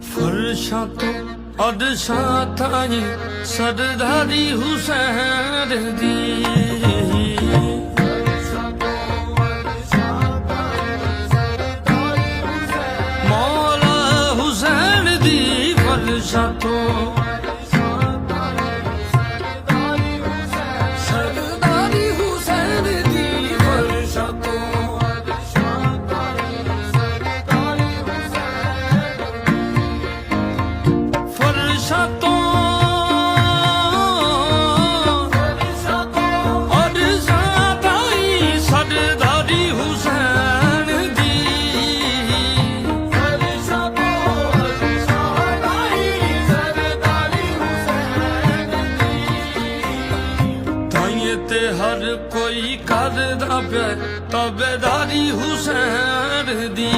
फर्शां तो अरशां ताईं सरदारी हुसैन दी। मौला हुसैन दी फर्शां तो सरदारी हुसैन दी फर्शां तो फर्शां तो अरशां ताईं सरदारी हुसैन दी। फर्शां तो अरशां ताईं सरदारी हुसैन दी। ताईं ते हर कोई करदा पिया ताबेदारी हुसैन दी।